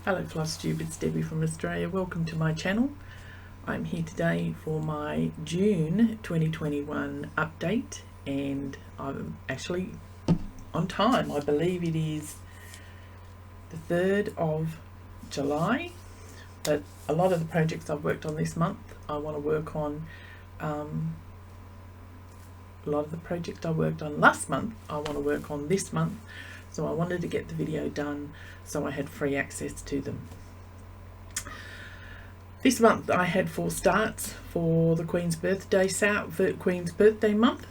Hello Flosstube, it's Debbie from Australia. Welcome to my channel. I'm here today for my June 2021 update, and I'm actually on time. I believe it is the 3rd of July, but a lot of the projects I've worked on this month I want to work on. A lot of the projects I worked on last month I want to work on this month, so I wanted to get the video done so I had free access to them. This month I had 4 starts for the Queen's birthday month.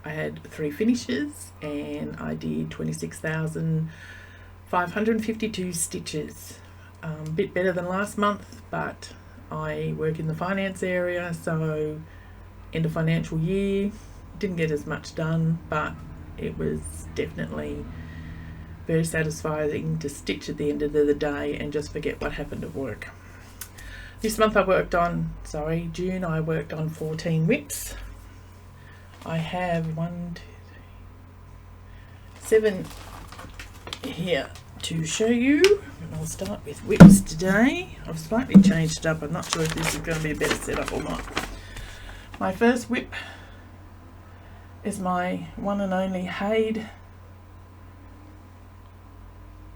I had 3 finishes and I did 26,552 stitches. A bit better than last month, but I work in the finance area, so end of financial year, didn't get as much done, but it was definitely very satisfying to stitch at the end of the day and just forget what happened at work. This month I worked on, June, I worked on 14 whips. I have 7 here to show you, and I'll start with whips today. I've slightly changed it up. I'm not sure if this is going to be a better setup or not. My first whip is my one and only HAED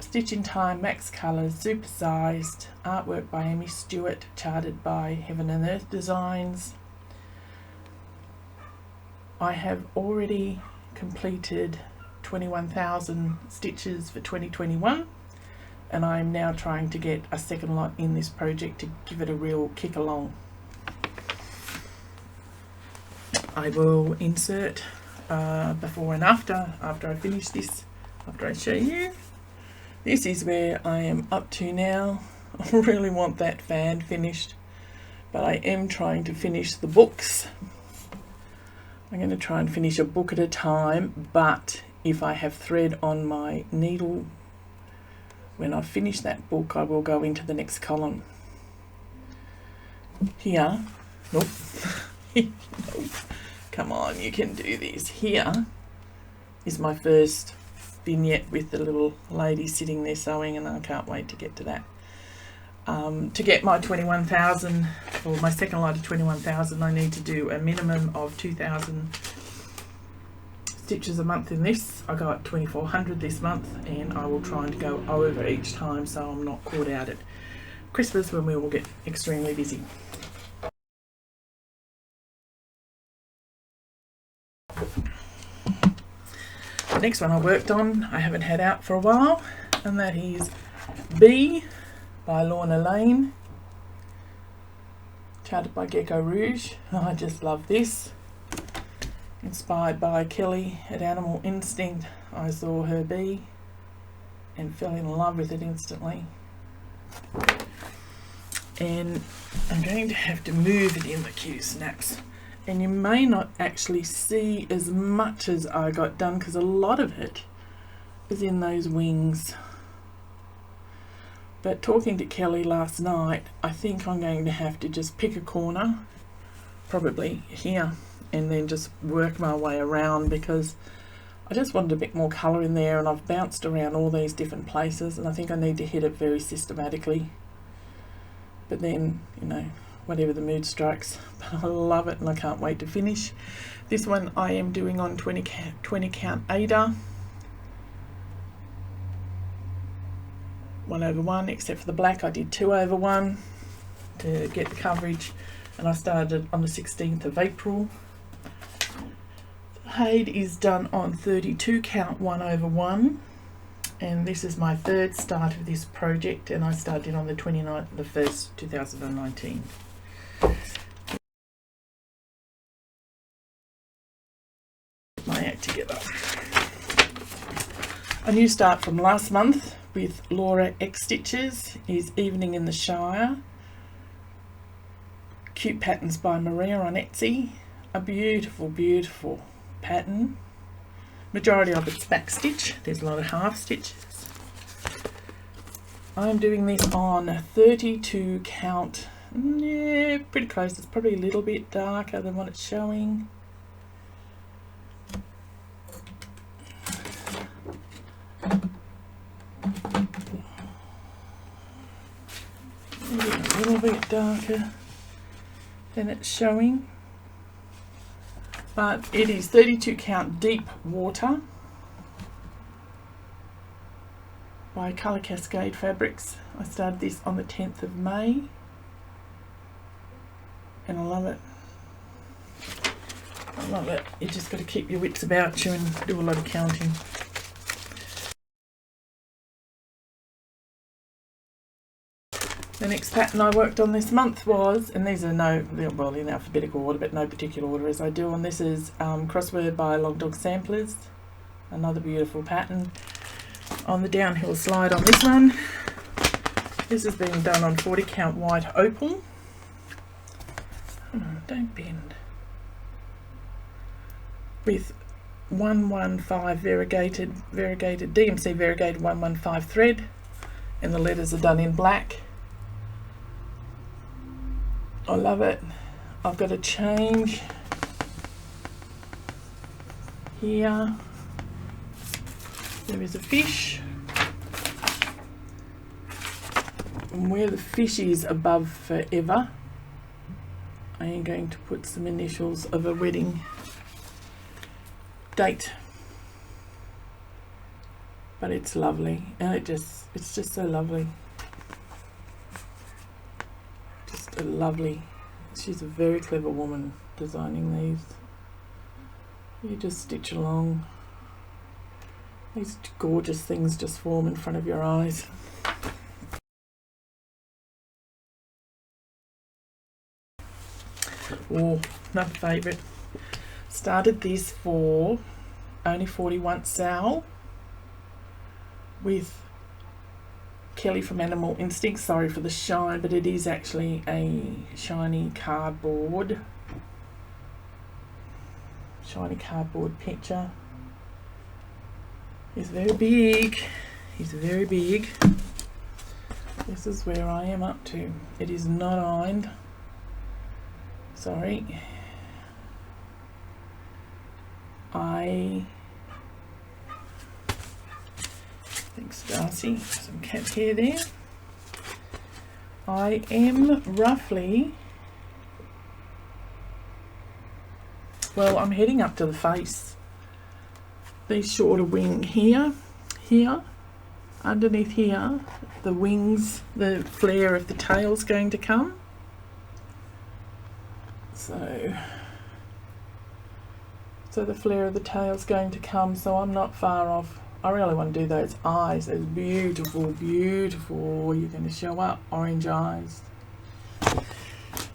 Stitch in Time Max Colours Super Sized, artwork by Aimee Stewart, charted by Heaven and Earth Designs. I have already completed 21,000 stitches for 2021, and I am now trying to get a second lot in this project to give it a real kick along. I will insert before and after I finish this, after I show you. This is where I am up to now. I really want that fan finished, but I am trying to finish the books. I'm going to try and finish a book at a time, but if I have thread on my needle, when I finish that book I will go into the next column. Here, nope, nope. Come on, you can do this. Here is my first vignette with the little lady sitting there sewing, and I can't wait to get to that. To get my 21,000, or my second lot of 21,000, I need to do a minimum of 2,000 stitches a month in this. I got 2,400 this month, and I will try and go over each time so I'm not caught out at Christmas when we will get extremely busy. The next one I worked on, I haven't had out for a while, and that is B by Lorna, Laine, charted by Gecko, Rouge. I just love this. Inspired by Kelly at Animal Instinct, I saw her bee and fell in love with it instantly. And I'm going to have to move it in the Q snaps. And you may not actually see as much as I got done because a lot of it is in those wings. But talking to Kelly last night, I think I'm going to have to just pick a corner, probably here, and then just work my way around, because I just wanted a bit more colour in there, and I've bounced around all these different places, and I think I need to hit it very systematically. But then, you know, whatever the mood strikes, but I love it and I can't wait to finish. This one I am doing on 20 count Aida, 1/1, except for the black I did 2/1 to get the coverage, and I started on the 16th of April. HAED is done on 32 count 1/1, and this is my 3rd start of this project, and I started on the 29th of the 1st 2019. My act together. A new start from last month with Laura X Stitches is Evening in the Shire. Cute patterns by Maria on Etsy. A beautiful, beautiful pattern. Majority of it's back stitch. There's a lot of half stitches. I'm doing this on 32 count. Yeah, pretty close. It's probably a little bit darker than what it's showing. darker than it's showing. But it is 32 count deep water by Colour Cascade Fabrics. I started this on the 10th of May and I love it. I love it. You just got to keep your wits about you and do a lot of counting. The next pattern I worked on this month was, and these are well, in alphabetical order, but no particular order as I do on this, is Krozwyrd by Long Dog Samplers. Another beautiful pattern. On the downhill slide on this one, this has been done on 40 count white opal. Oh, don't bend. With 115 variegated DMC variegated 115 thread, and the letters are done in black. I love it. I've got a change here. There is a fish, and where the fish is above forever, I am going to put some initials of a wedding date. But it's lovely, and it's just so lovely. Just a lovely. She's a very clever woman designing these. You just stitch along. These gorgeous things just form in front of your eyes. Oh, another favourite. Started this for only 41 Sal with Kelly from Animal Instinct. Sorry for the shine, but it is actually a shiny cardboard picture. He's very big. He's very big. This is where I am up to. It is not ironed. Sorry. Thanks, Darcy. Some cat hair there. I am roughly, well, I'm heading up to the face. The shorter wing here, underneath here, the wings, the flare of the tail's going to come. So the flare of the tail's going to come, so I'm not far off. I really want to do those eyes, those beautiful, beautiful, you're going to show up, orange eyes.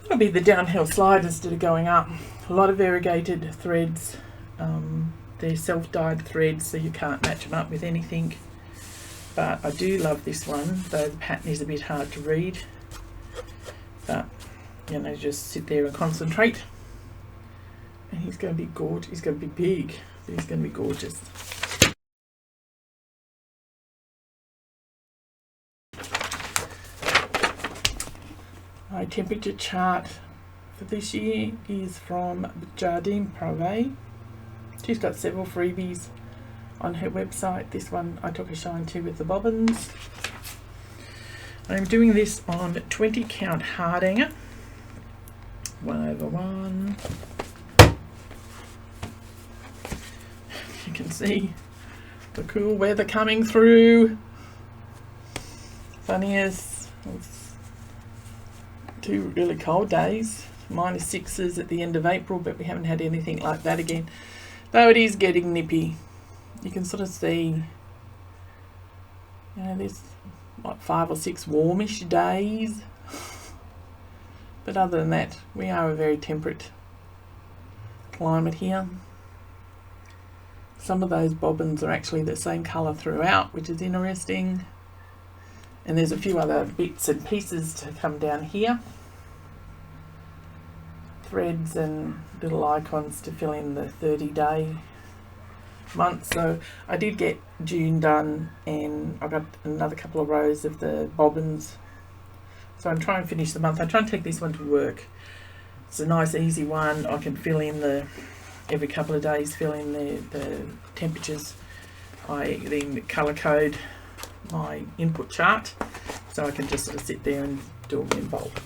It'll be the downhill slide instead of going up. A lot of variegated threads. They're self-dyed threads, so you can't match them up with anything. But I do love this one, though the pattern is a bit hard to read. But, you know, just sit there and concentrate. And he's going to be gorgeous. He's going to be big, but he's going to be gorgeous. My temperature chart for this year is from Jardine Prive. She's got several freebies on her website. This one I took a shine to with the bobbins. I'm doing this on 20 count hardanger. 1/1. You can see the cool weather coming through. Funny as it's 2 really cold days, -6s at the end of April, but we haven't had anything like that again. Though it is getting nippy. You can sort of see, you know, there's like 5 or 6 warmish days. But other than that, we are a very temperate climate here. Some of those bobbins are actually the same colour throughout, which is interesting. And there's a few other bits and pieces to come down here. Threads and little icons to fill in the 30-day month. So I did get June done, and I got another couple of rows of the bobbins. So I'm trying to finish the month. I try and take this one to work. It's a nice easy one. I can fill in every couple of days, fill in the temperatures. I then colour code my input chart, so I can just sort of sit there and do them in bulk.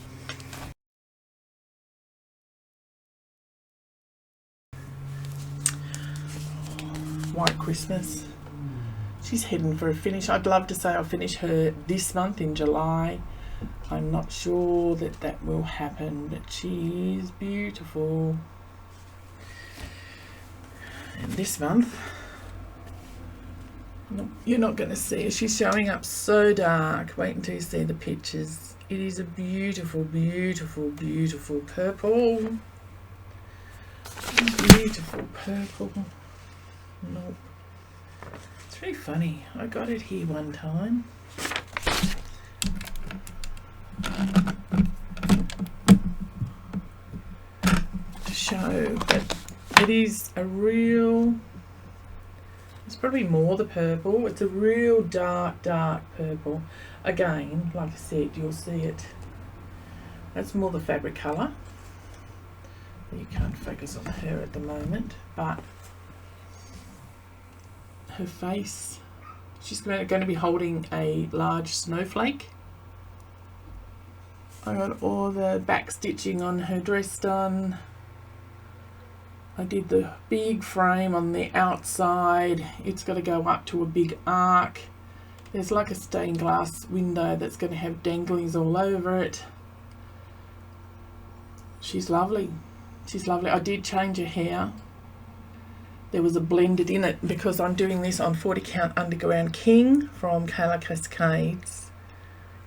White Christmas. She's heading for a finish. I'd love to say I'll finish her this month in July. I'm not sure that that will happen, but she is beautiful. And this month, you're not going to see her. She's showing up so dark. Wait until you see the pictures. It is a beautiful, beautiful, beautiful purple. Beautiful purple. Nope. It's very funny. I got it here one time. To show that it is a real, it's probably more the purple. It's a real dark, dark purple. Again, like I said, you'll see it. That's more the fabric colour. You can't focus on her at the moment, but her face, she's going to be holding a large snowflake. I got all the back stitching on her dress done. I did the big frame on the outside. It's got to go up to a big arc. There's like a stained glass window that's going to have danglies all over it. She's lovely. She's lovely. I did change her hair. There was a blended in it because I'm doing this on 40 count underground king from Cascades.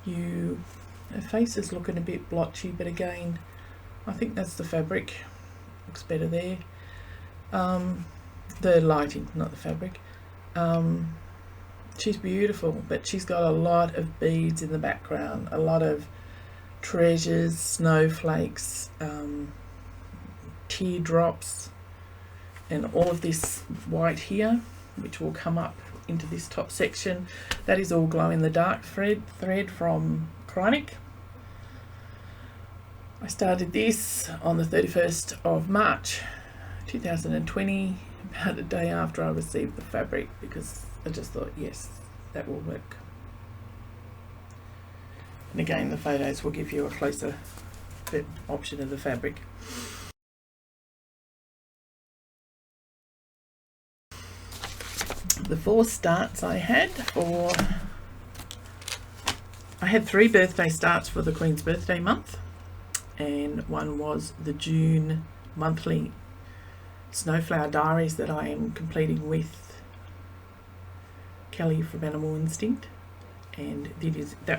Her face is looking a bit blotchy, but again, I think that's the fabric. Looks better there. The lighting, not the fabric. She's beautiful, but she's got a lot of beads in the background, a lot of treasures, snowflakes, teardrops, and all of this white here, which will come up into this top section. That is all glow in the dark thread from Krozwyrd. I started this on the 31st of March 2020, about a day after I received the fabric, because I just thought, yes, that will work. And again, the photos will give you a closer option of the fabric. The 4 starts I had I had 3 birthday starts for the Queen's birthday month, and one was the June monthly Snowflower Diaries that I am completing with Kelly from Animal Instinct, and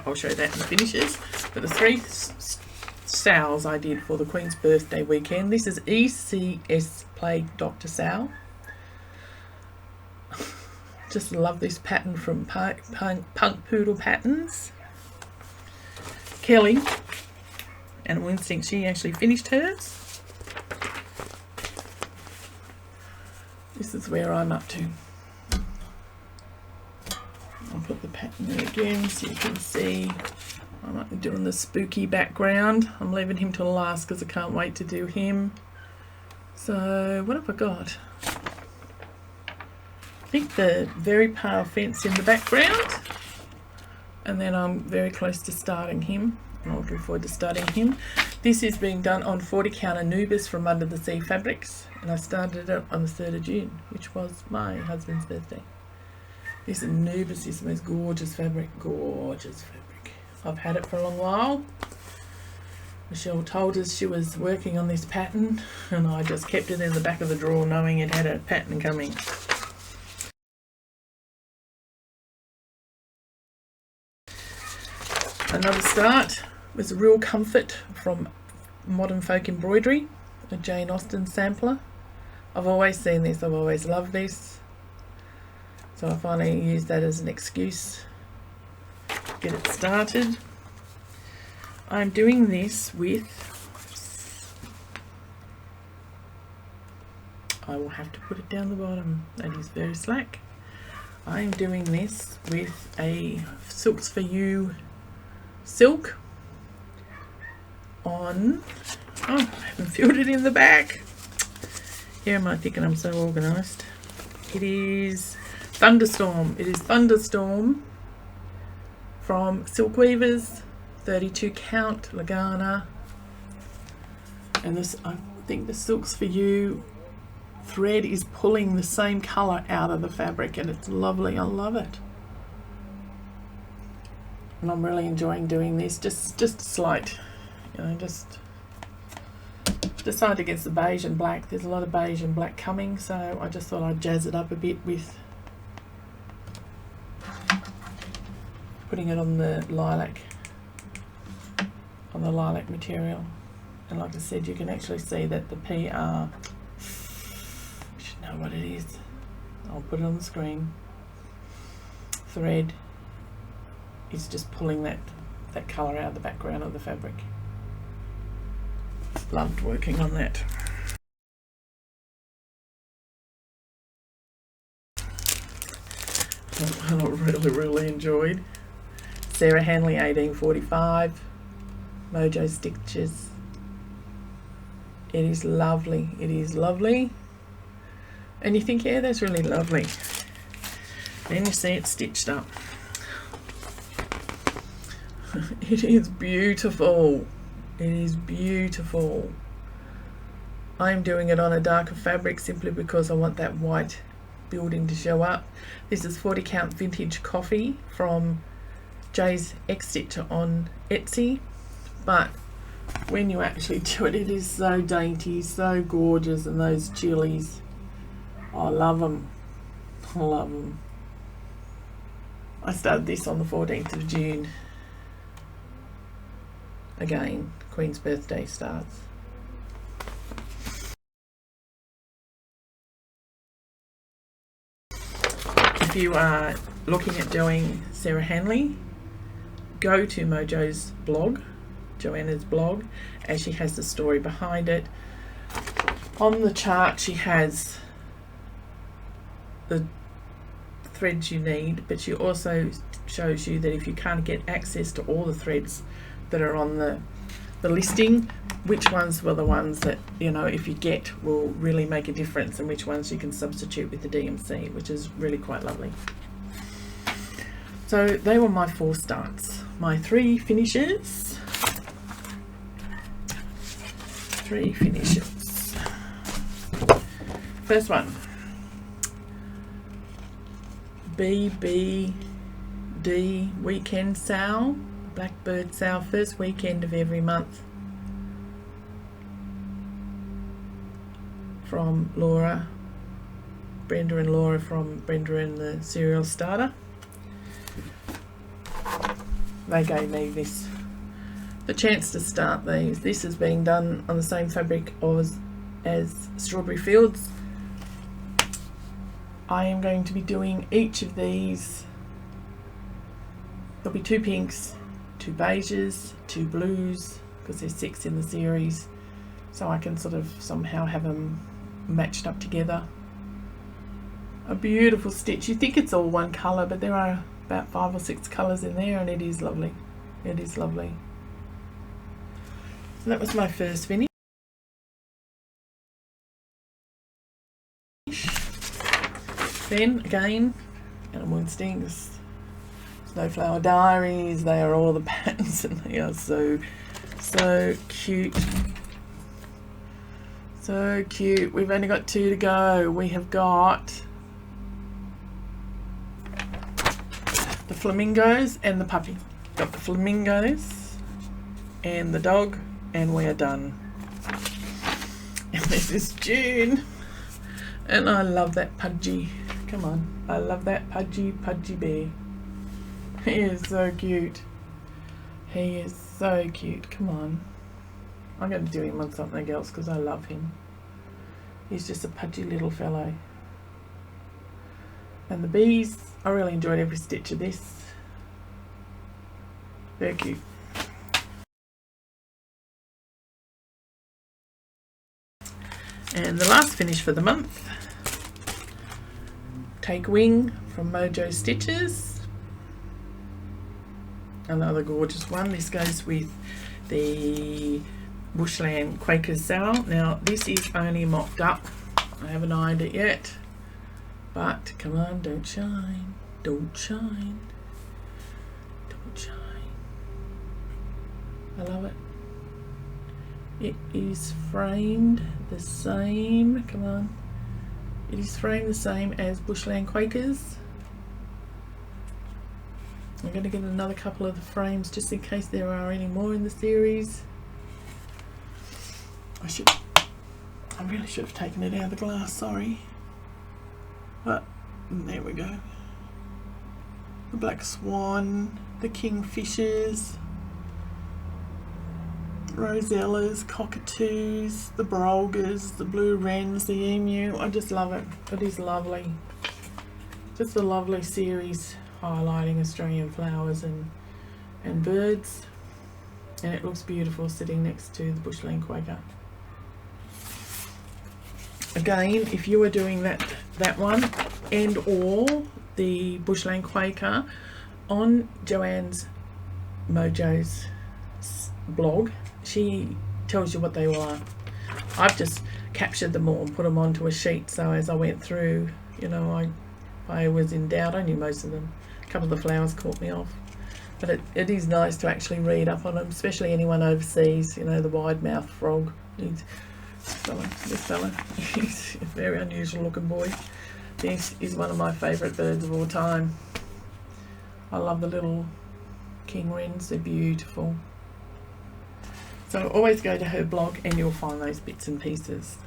I'll show that in the finishes. But the 3 sales I did for the Queen's birthday weekend. This is ECS Plague Dr. Sal. Just love this pattern from Punk Poodle Patterns. Kelly, Animal Instinct, she actually finished hers. This is where I'm up to. I'll put the pattern in again so you can see. I'm not doing the spooky background. I'm leaving him till last because I can't wait to do him. So what have I got? I think the very pale fence in the background, and then I'm very close to starting him. I'm looking forward to starting him. This is being done on 40 count Anibus from Under the Sea Fabrics, and I started it on the 3rd of June, which was my husband's birthday. This Anibus is the most gorgeous fabric, gorgeous fabric. I've had it for a long while. Michelle told us she was working on this pattern, and I just kept it in the back of the drawer knowing it had a pattern coming. Another start was a Real Comfort from Modern Folk Embroidery, a Jane Austen sampler. I've always seen this, I've always loved this. So I finally used that as an excuse to get it started. I'm doing this with, I will have to put it down the bottom, that is very slack. I'm doing this with a Silks for You silk on, oh, I haven't filled it in the back. Here am I thinking I'm so organised. It is Thunderstorm. It is Thunderstorm from Silkweavers, 32 count Lugana. And this, I think the Silks for You thread is pulling the same color out of the fabric, and it's lovely. I love it. And I'm really enjoying doing this. Just a slight, you know, just decided against the beige and black. There's a lot of beige and black coming, so I just thought I'd jazz it up a bit with putting it on the lilac material. And like I said, you can actually see that the PR, you should know what it is, I'll put it on the screen, thread is just pulling that colour out of the background of the fabric. Loved working on that. I really enjoyed Sarah Handley 1845 Mojo stitches. It is lovely. It is lovely. And you think, yeah, that's really lovely. Then you see it stitched up. It is beautiful. It is beautiful. I'm doing it on a darker fabric simply because I want that white building to show up. This is 40 count vintage coffee from JaysXStitch on Etsy, but when you actually do it, it is so dainty, so gorgeous, and those chilies, I love them. I love them. I started this on the 14th of June. Again, Queen's birthday starts. If you are looking at doing Sarah Handley, go to Mojo's blog, Joanna's blog, as she has the story behind it. On the chart she has the threads you need, but she also shows you that if you can't get access to all the threads that are on the listing, which ones were the ones that, you know, if you get, will really make a difference, and which ones you can substitute with the DMC, which is really quite lovely. So they were my 4 starts, my 3 finishes. 3 finishes. First one, BBD weekend sale, Blackbird sale, first weekend of every month, from Laura, Brenda and Laura from Brenda and the Serial Starter. They gave me this, the chance to start these. This is being done on the same fabric as Strawberry Fields. I am going to be doing each of these. There'll be 2 pinks, 2 beiges, 2 blues, because there's 6 in the series, so I can sort of somehow have them matched up together. A beautiful stitch. You think it's all one colour, but there are about 5 or 6 colours in there, and it is lovely. It is lovely. So that was my first finish. Then again, Animal Instincts, Snowflower Diaries. They are all the patterns, and they are so cute. So cute. We've only got 2 to go. We have got the flamingos and the puppy. Got the flamingos and the dog, and we are done. And this is June, and I love that Pudgy. Come on, I love that Pudgy bear. He is so cute. He is so cute. Come on, I'm going to do him on something else because I love him. He's just a pudgy little fellow. And the bees, I really enjoyed every stitch of this. Very cute. And the last finish for the month, Take Wing from Mojo Stitches. Another gorgeous one. This goes with the Bushland Quakers Sal. Now this is only mocked up. I haven't ironed it yet. But come on, don't shine. Don't shine. Don't shine. I love it. It is framed the same. Come on. It is framed the same as Bushland Quakers. I'm going to get another couple of the frames just in case there are any more in the series. I really should have taken it out of the glass, sorry. But there we go. The Black Swan, the Kingfishers, Rosellas, Cockatoos, the Brolgas, the Blue Wrens, the Emu. I just love it. It is lovely. Just a lovely series highlighting Australian flowers and birds. And it looks beautiful sitting next to the Bushland Quaker. Again, if you are doing that one and or the Bushland Quaker on Joanne's Mojo's blog, she tells you what they all are. I've just captured them all and put them onto a sheet, so as I went through, you know, I was in doubt. I knew most of them. A couple of the flowers caught me off, but it is nice to actually read up on them, especially anyone overseas. You know, the wide-mouthed frog. This fella, he's a very unusual looking boy. This is one of my favourite birds of all time. I love the little king wrens, they're beautiful. So always go to her blog and you'll find those bits and pieces.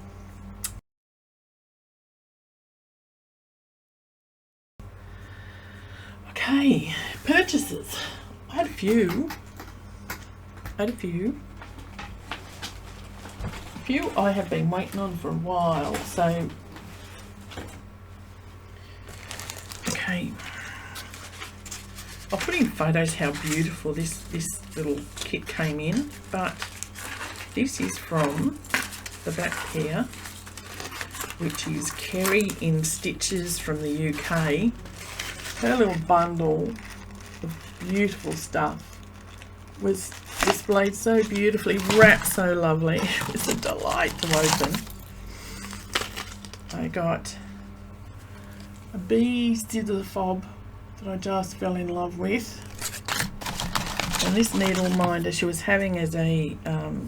Okay, purchases. I had a few I have been waiting on for a while, so okay, I'll put in photos how beautiful this little kit came in, but this is from the back pair, which is Kerry in Stitches from the UK. Her little bundle of beautiful stuff was displayed so beautifully, wrapped so lovely. It was a delight to open. I got a bee scissor fob that I just fell in love with, and this needle minder she was having as a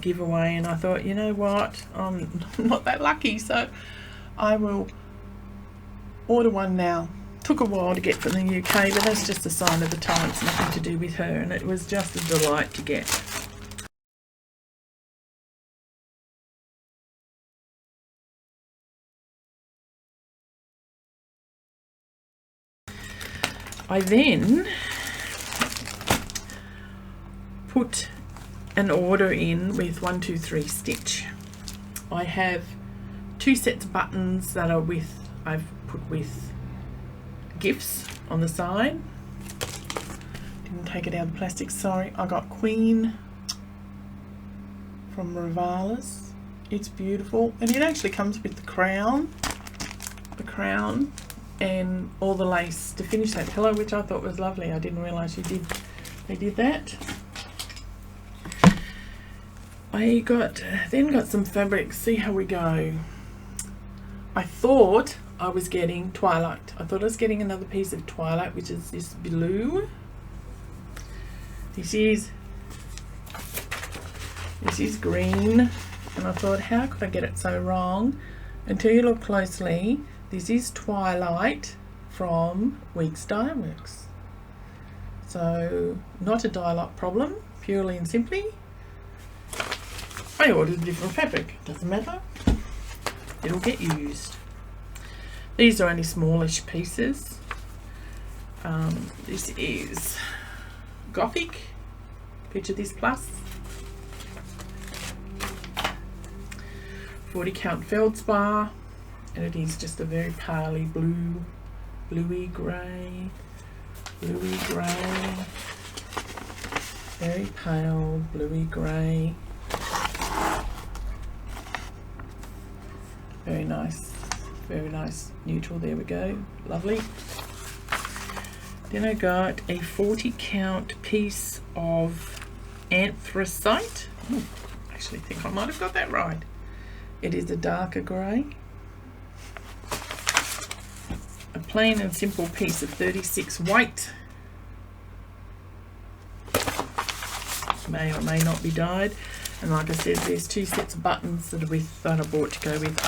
giveaway, and I thought, you know what, I'm not that lucky, so I will order one now. Took a while to get from the UK, but that's just a sign of the times, nothing to do with her, and it was just a delight to get. I then put an order in with 123Stitch. I have 2 sets of buttons that are I've put with gifts on the side. Didn't take it out of the plastic, sorry. I got Queen from Rivalis. It's beautiful, and it actually comes with the crown and all the lace to finish that pillow, which I thought was lovely. I didn't realise they did that. I then got some fabric. See how we go. I thought I was getting Twilight. I thought I was getting another piece of Twilight, which is this blue. This is green, and I thought, how could I get it so wrong? Until you look closely, this is Twilight from Weeks Dye Works. So not a dye lot problem, purely and simply. I ordered a different fabric, doesn't matter, it'll get used. These are only smallish pieces. This is Gothic, picture this plus. 40 count feldspar, and it is just a very paley blue, bluey grey, very pale bluey grey. Very nice neutral. There we go, lovely. Then I got a 40 count piece of anthracite. Ooh, I actually think I might have got that right. It is a darker grey. A plain and simple piece of 36 white. May or may not be dyed. And like I said, there's 2 sets of buttons that I bought to go with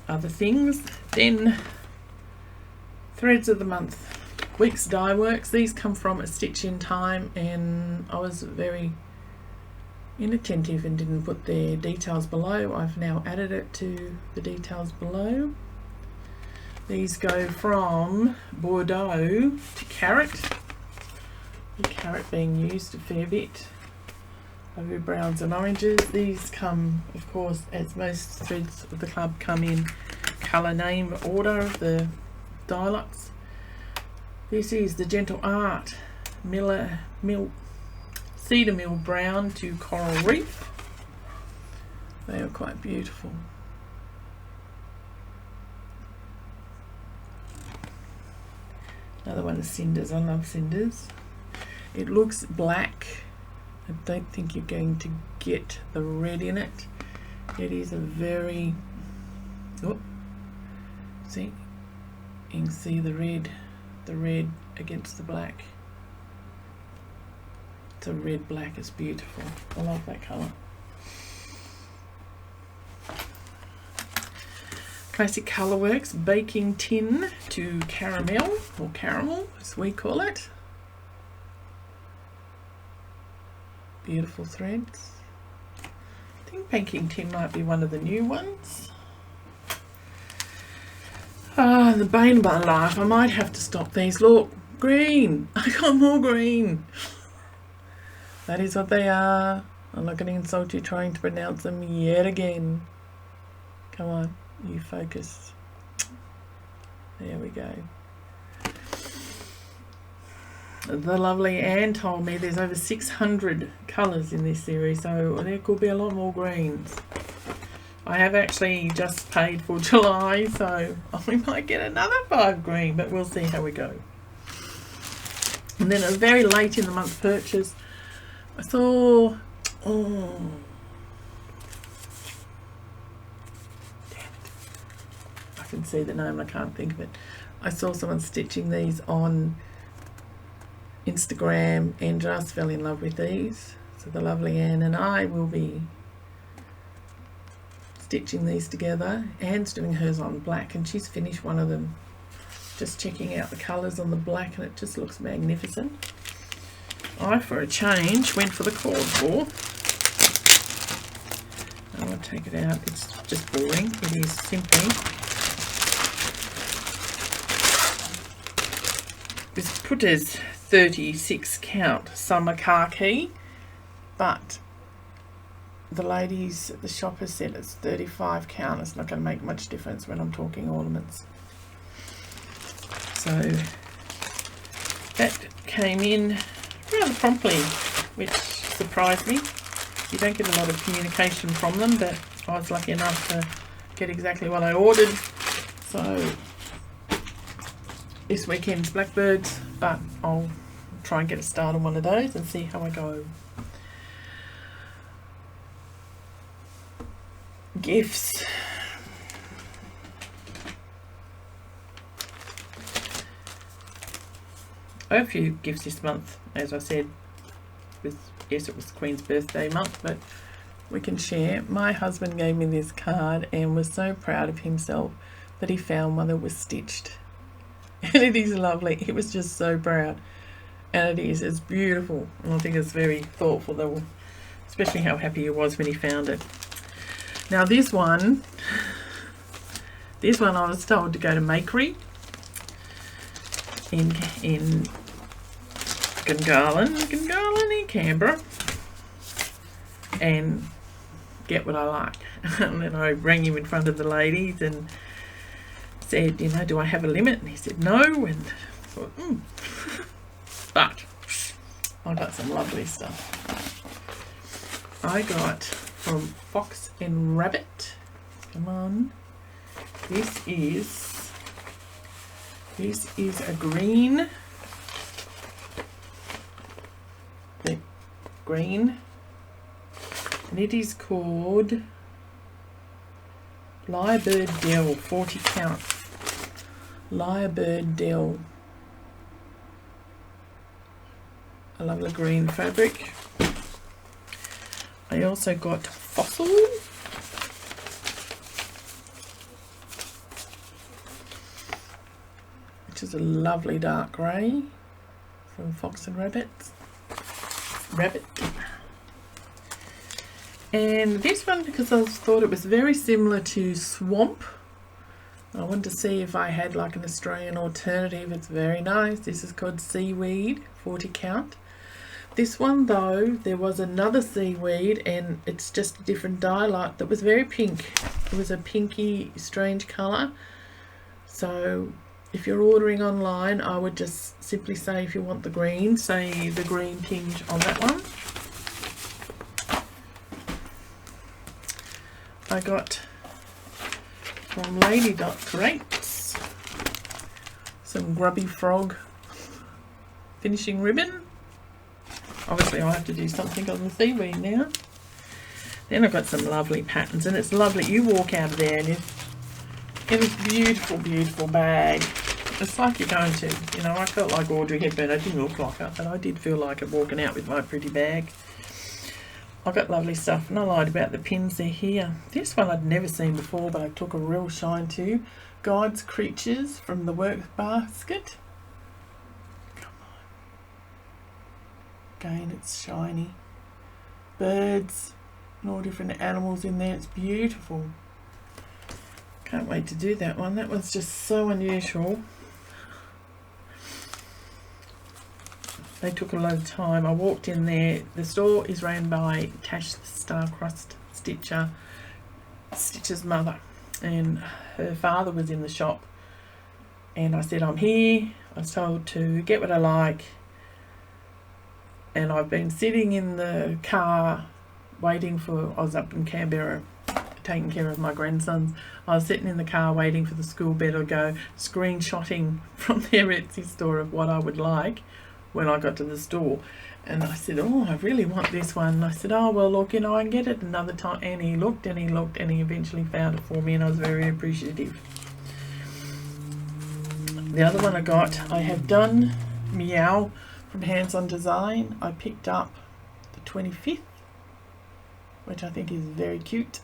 other things. Then threads of the month. Week's Dye Works. These come from A Stitch in Time, and I was very inattentive and didn't put their details below. I've now added it to the details below. These go from Bordeaux to Carrot. The carrot being used a fair bit over browns and oranges. These come, of course, as most threads of the club, come in colour name order of the Diaries. This is the Gentle Art Cedar Mill Brown to Coral Reef. They are quite beautiful. Another one is Cinders. I love Cinders. It looks black. I don't think you're going to get the red in it. It is a very, oh, see, you can see the red against the black. It's a red black, it's beautiful. I love that colour. Classic Colourworks Baking Tin to Caramel, or Caramel as we call it. Beautiful threads. I think Baking Tin might be one of the new ones. Ah, the bane of my life. I might have to stop these. Look, green. I got more green. That is what they are. I'm not going to insult you trying to pronounce them yet again. Come on, you focus. There we go. The lovely Anne told me there's over 600 colours in this series, so there could be a lot more greens. I have actually just paid for July, so we might get another 5 green, but we'll see how we go. And then a very late in the month purchase, I saw, oh, damn it. I can see the name, I can't think of it. I saw someone stitching these on Instagram and just fell in love with these. So the lovely Anne and I will be stitching these together. Anne's doing hers on black and she's finished one of them. Just checking out the colours on the black and it just looks magnificent. I, for a change, went for the cardboard. I won't take it out, it's just boring. It is simply this Putter's 36 count summer khaki, but the ladies at the shop has said it's 35 count. It's not going to make much difference when I'm talking ornaments. So that came in rather promptly, which surprised me. You don't get a lot of communication from them, but I was lucky enough to get exactly what I ordered. So this weekend's Blackbirds, but I'll try and get a start on one of those and see how I go. Gifts. I have a few gifts this month, as I said. Yes, it was the Queen's birthday month, but we can share. My husband gave me this card and was so proud of himself that he found one that was stitched. And it is lovely. He was just so proud. And it is. It's beautiful. And I think it's very thoughtful, though, especially how happy he was when he found it. Now this one I was told to go to Makery in Gungahlin in Canberra and get what I like. And then I rang him in front of the ladies and said, you know, do I have a limit? And he said no, and I thought, but I got some lovely stuff. I got from Fox and Rabbit, come on, this is a green, and it is called Lyrebird Dell, 40 count, Lyrebird Dell. I love the green fabric. I also got Fossil. is a lovely dark grey from Fox and Rabbit. And this one, because I thought it was very similar to Swamp, I wanted to see if I had like an Australian alternative. It's very nice. This is called Seaweed, 40 count. This one though, there was another seaweed and it's just a different dye light that was very pink. It was a pinky strange colour. So if you're ordering online, I would just simply say, if you want the green, say the green tinge on that one. I got from Lady.Creates some Grubby Frog finishing ribbon. Obviously I'll have to do something on the seaweed now. Then I've got some lovely patterns, and it's lovely. You walk out of there and in this beautiful, beautiful bag. It's like you're going to, you know, I felt like Audrey Hepburn. I didn't look like her, but I did feel like it walking out with my pretty bag. I've got lovely stuff, and I lied about the pins. They're here. This one I'd never seen before, but I took a real shine to. God's Creatures from the Work Basket. Again, it's shiny. Birds and all different animals in there. It's beautiful. Can't wait to do that one. That one's just so unusual. They took a lot of time. I walked in there. The store is ran by Tash the Star-Crossed Stitcher, Stitcher's mother, and her father was in the shop. And I said, I'm here. I was told to get what I like. And I've been sitting in the car waiting for, I was up in Canberra taking care of my grandsons. I was sitting in the car waiting for the school bell to go, screenshotting from their Etsy store of what I would like when I got to the store. And I said, oh, I really want this one. And I said, oh, well, look, you know, I can get it another time. And he looked and he looked and he eventually found it for me, and I was very appreciative. The other one I have done Meow from Hands On Design. I picked up the 25th, which I think is very cute.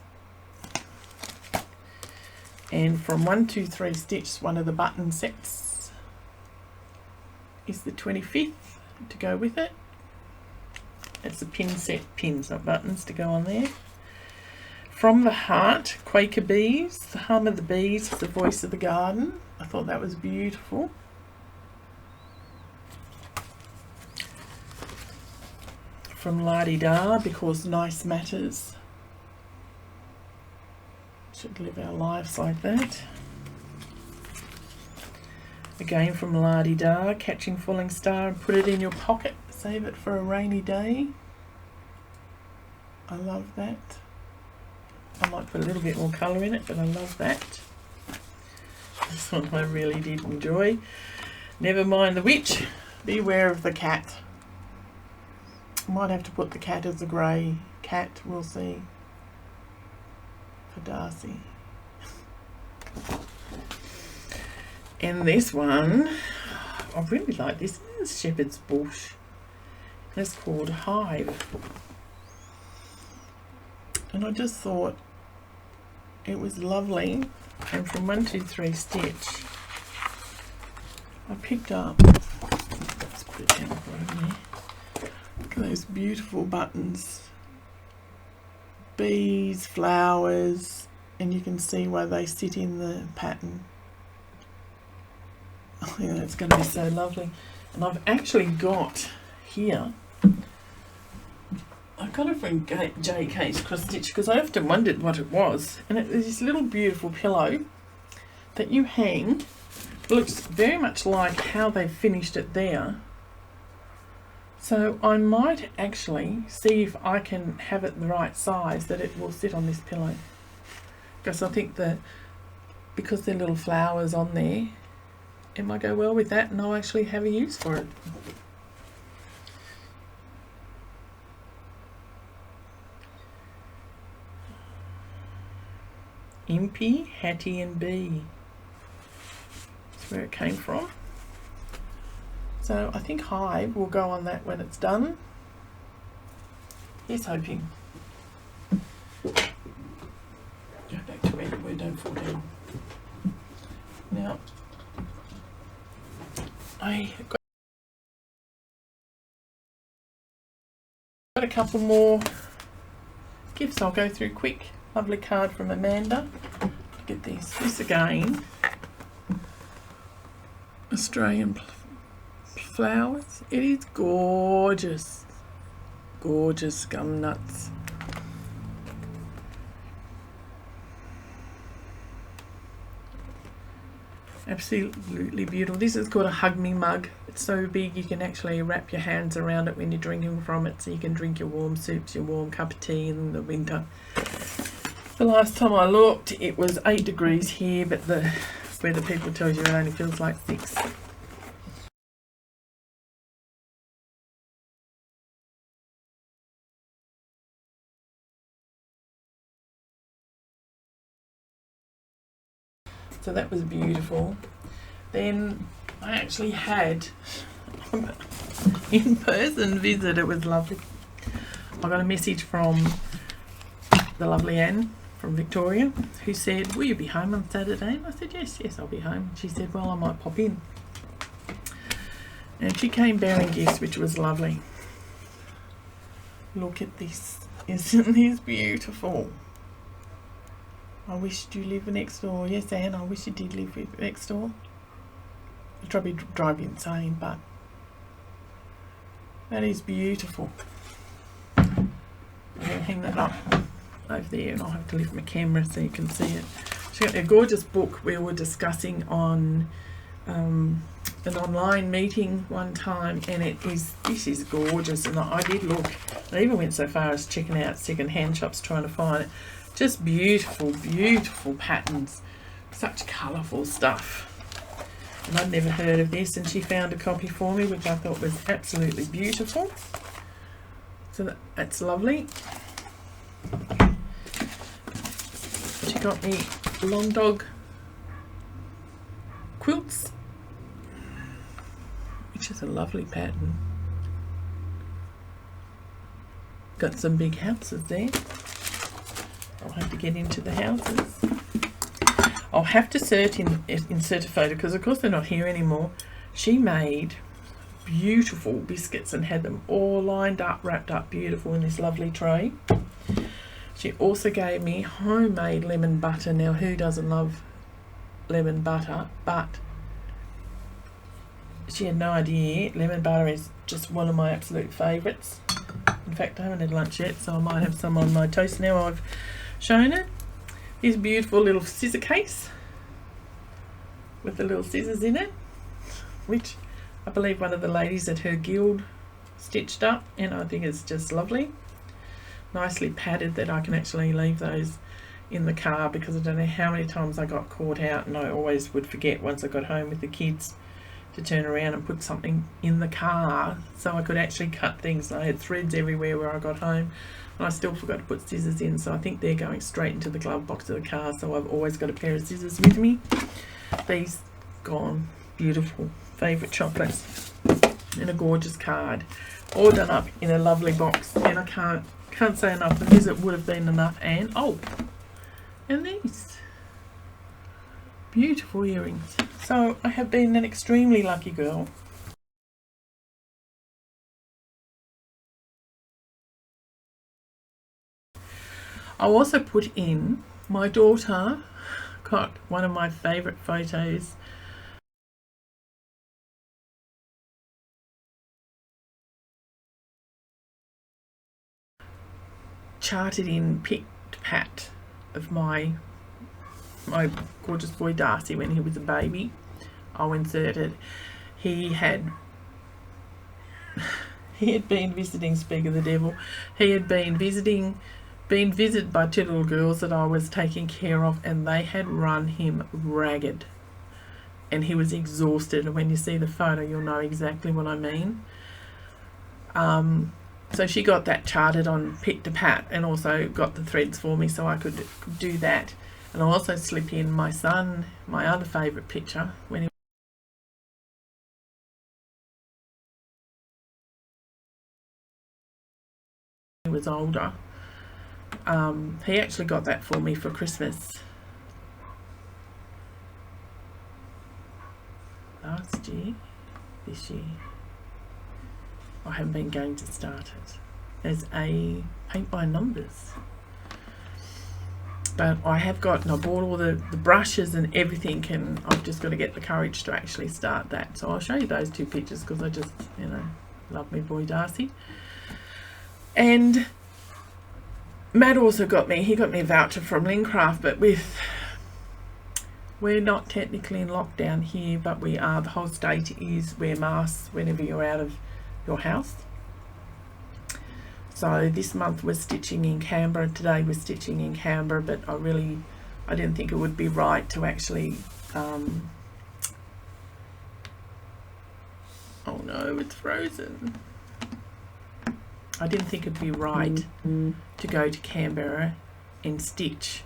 And from 123 Stitch, one of the button sets is the 25th to go with it. It's a pin set, pins, not buttons, to go on there. From the Heart, Quaker Bees, the hum of the bees, the voice of the garden. I thought that was beautiful. From La-Di-Da, Because Nice Matters. Should live our lives like that. Again from La-Di-Da, Catching Falling Star and Put It in Your Pocket. Save it for a rainy day. I love that. I might put a little bit more colour in it, but I love that. This one I really did enjoy. Never Mind the Witch, Beware of the Cat. I might have to put the cat as a grey cat, we'll see. For Darcy. And this one, I really like this. This is Shepherd's Bush. It's called Hive. And I just thought it was lovely. And from 123 Stitch, I picked up, let's put it down right there. Look at those beautiful buttons. Bees, flowers, and you can see where they sit in the pattern. I think that's going to be so lovely. And I've actually got here, I got it from JaysXStitch because I often wondered what it was. And it's this little beautiful pillow that you hang. It looks very much like how they finished it there. So I might actually see if I can have it the right size that it will sit on this pillow. Because I think that because there are little flowers on there, it might go well with that, and I'll actually have a use for it. Impy, Hattie and Bee. That's where it came from. So I think Hive will go on that when it's done. Here's hoping. Go back to where we don't fall down. Now, I got a couple more gifts I'll go through quick. Lovely card from Amanda. Look at this. This again. Australian flowers. It is gorgeous. Gorgeous gum nuts. Absolutely beautiful. This is called a Hug Me mug. It's so big you can actually wrap your hands around it when you're drinking from it, so you can drink your warm soups, your warm cup of tea in the winter. The last time I looked it was 8 degrees here, but the weather people tell you it only feels like 6. So that was beautiful. Then I actually had in-person visit. It was lovely. I got a message from the lovely Anne from Victoria, who said, will you be home on Saturday? And I said, yes, I'll be home. She said, well, I might pop in. And she came bearing gifts, which was lovely. Look at this. Isn't this beautiful? I wished you lived next door. Yes, Anne, I wish you did live next door. It'll probably drive you insane, but that is beautiful. I'm going to hang that up over there, and I'll have to lift my camera so you can see it. She's got a gorgeous book we were discussing on an online meeting one time, and this is gorgeous. And I did look. I even went so far as checking out second-hand shops trying to find it. Just beautiful, beautiful patterns. Such colourful stuff. And I'd never heard of this, and she found a copy for me, which I thought was absolutely beautiful. So that's lovely. She got me Long Dog quilts, which is a lovely pattern. Got some big houses there. I'll have to get into the houses. I'll have to insert a photo, because of course they're not here anymore. She made beautiful biscuits and had them all lined up, wrapped up beautiful in this lovely tray. She also gave me homemade lemon butter. Now, who doesn't love lemon butter? But she had no idea lemon butter is just one of my absolute favourites. In fact, I haven't had lunch yet, so I might have some on my toast now I've shown it. This beautiful little scissor case with the little scissors in it, which I believe one of the ladies at her guild stitched up, and I think it's just lovely. Nicely padded, that I can actually leave those in the car, because I don't know how many times I got caught out, and I always would forget once I got home with the kids to turn around and put something in the car so I could actually cut things. I had threads everywhere where I got home, and I still forgot to put scissors in, so I think they're going straight into the glove box of the car, so I've always got a pair of scissors with me. These gone. Beautiful. Favourite chocolates. And a gorgeous card. All done up in a lovely box, and I can't say enough. The visit would have been enough. And and these beautiful earrings. So I have been an extremely lucky girl. I'll also put in, my daughter got one of my favourite photos charted in pick to pat of my gorgeous boy Darcy when he was a baby. I'll insert it. He had been visiting, speak of the devil, he had been visited by 2 little girls that I was taking care of, and they had run him ragged, and he was exhausted. And when you see the photo, you'll know exactly what I mean. So she got that charted on pick to pat, and also got the threads for me so I could do that. And I'll also slip in my son, my other favourite picture, when he was older. He actually got that for me for Christmas last year. this year. I haven't been going to start it as a paint by numbers. But I have got, and I bought all the brushes and everything, and I've just got to get the courage to actually start that. So I'll show you those two pictures because I just, you know, love me boy Darcy. And Matt also got me, he got me a voucher from Lincraft, but we're not technically in lockdown here, but we are. The whole state is wear masks whenever you're out of your house. So this month we're stitching in Canberra. Today we're stitching in Canberra, but I didn't think it would be right to actually, oh no, it's frozen. I didn't think it'd be right to go to Canberra and stitch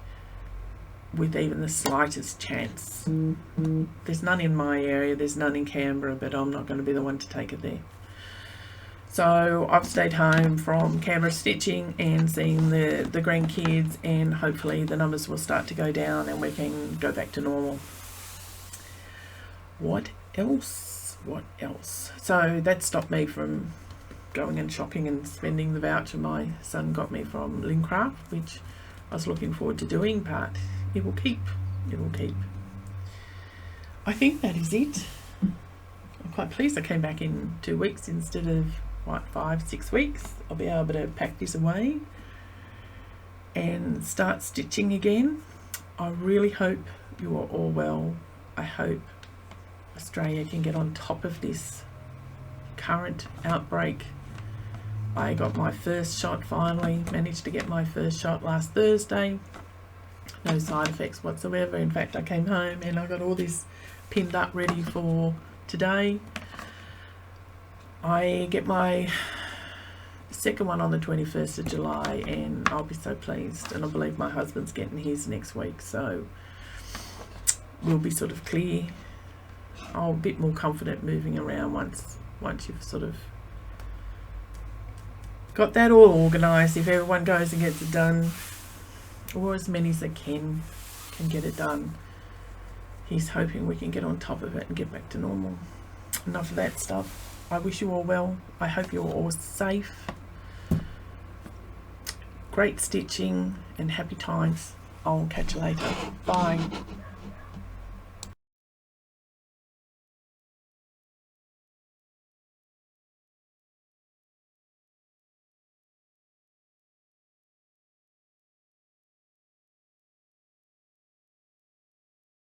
with even the slightest chance. There's none in my area, there's none in Canberra, but I'm not going to be the one to take it there. So I've stayed home from Canberra stitching and seeing the grandkids, and hopefully the numbers will start to go down and we can go back to normal. What else? What else? So that stopped me from going and shopping and spending the voucher my son got me from Lincraft, which I was looking forward to doing, but it will keep. It will keep. I think that is it. I'm quite pleased I came back in 2 weeks instead of, what, 5-6 weeks. I'll be able to pack this away and start stitching again. I really hope you are all well. I hope Australia can get on top of this current outbreak. I got my first shot finally, managed to get my first shot last Thursday. No side effects whatsoever. In fact, I came home and I got all this pinned up ready for today. I get my second one on the 21st of July and I'll be so pleased, and I believe my husband's getting his next week, so we'll be sort of clear. I'm a bit more confident moving around once you've sort of got that all organised. If everyone goes and gets it done, or as many as they can get it done, he's hoping we can get on top of it and get back to normal. Enough of that stuff. I wish you all well. I hope you're all safe. Great stitching and happy times. I'll catch you later. Bye.